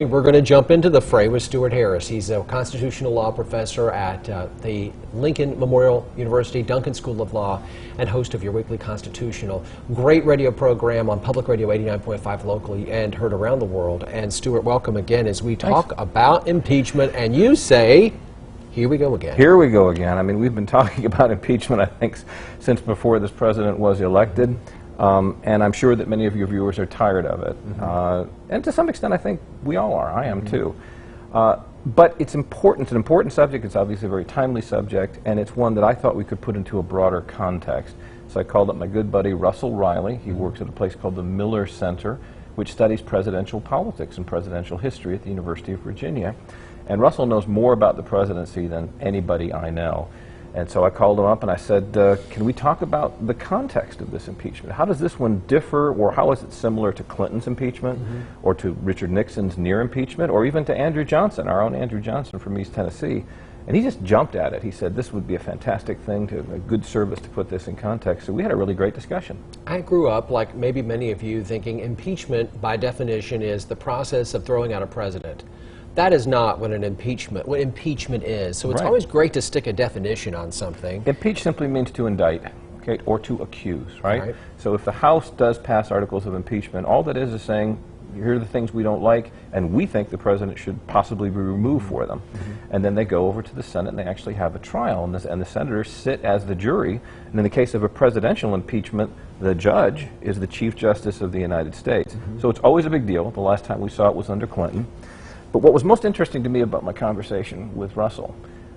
We're going to jump into the fray with Stuart Harris. He's a constitutional law professor at the Lincoln Memorial University Duncan School of Law and host of your weekly Constitutional. Great radio program on Public Radio 89.5 locally and heard around the world. And Stuart, welcome again as we talk about impeachment. And you say, here we go again. Here we go again. I mean, we've been talking about impeachment, I think, since before this president was elected. And I'm sure that many of your viewers are tired of it. And to some extent, I think we all are. I am too. But it's important. It's an important subject. It's obviously a very timely subject. And it's one that I thought we could put into a broader context. So I called up my good buddy Russell Riley. He works at a place called the Miller Center, which studies presidential politics and presidential history at the University of Virginia. And Russell knows more about the presidency than anybody I know. And so I called him up and I said, can we talk about the context of this impeachment? How does this one differ, or how is it similar to Clinton's impeachment, or to Richard Nixon's near impeachment, or even to Andrew Johnson, our own Andrew Johnson from East Tennessee? And he just jumped at it. He said this would be a fantastic thing, a good service to put this in context. So we had a really great discussion. I grew up, like maybe many of you, thinking impeachment by definition is the process of throwing out a president. That is not what impeachment is. So it's always great to stick a definition on something. Impeach simply means to indict, okay, or to accuse, right? So if the House does pass articles of impeachment, all that is saying, here are the things we don't like, and we think the president should possibly be removed for them. And then they go over to the Senate and they actually have a trial, and the senators sit as the jury. And in the case of a presidential impeachment, the judge is the Chief Justice of the United States. So it's always a big deal. The last time we saw it was under Clinton. But what was most interesting to me about my conversation with Russell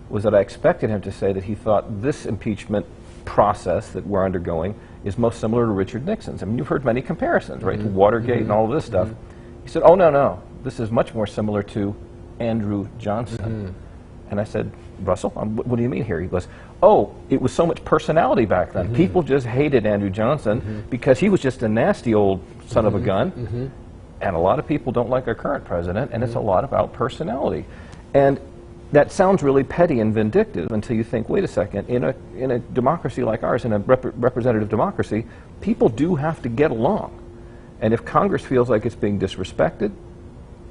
was that I expected him to say that he thought this impeachment process that we're undergoing is most similar to Richard Nixon's. I mean, you've heard many comparisons, right, to Watergate and all of this stuff. He said, oh, no, this is much more similar to Andrew Johnson. And I said, Russell, what do you mean here? He goes, oh, it was so much personality back then. People just hated Andrew Johnson because he was just a nasty old son of a gun. And a lot of people don't like our current president, and it's a lot about personality. And that sounds really petty and vindictive until you think, wait a second, in a democracy like ours, in a representative democracy, people do have to get along. And if Congress feels like it's being disrespected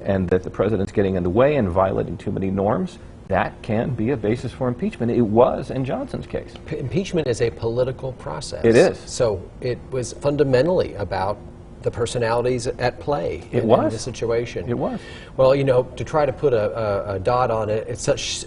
and that the president's getting in the way and violating too many norms, that can be a basis for impeachment. It was in Johnson's case. Impeachment is a political process. It is. So it was fundamentally about the personalities at play in the situation. It was. Well, you know, to try to put a dot on it, it's such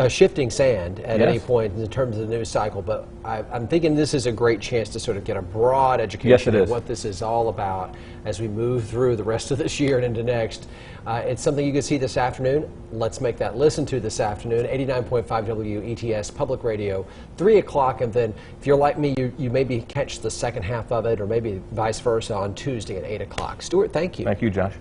shifting sand at any point in terms of the news cycle, but I'm thinking this is a great chance to sort of get a broad education of what this is all about as we move through the rest of this year and into next. It's something you can see this afternoon. Let's make that listen to this afternoon. 89.5 WETS Public Radio, 3 o'clock, and then if you're like me, you maybe catch the second half of it, or maybe vice versa on Tuesday at 8 o'clock. Stuart, thank you. Thank you, Josh.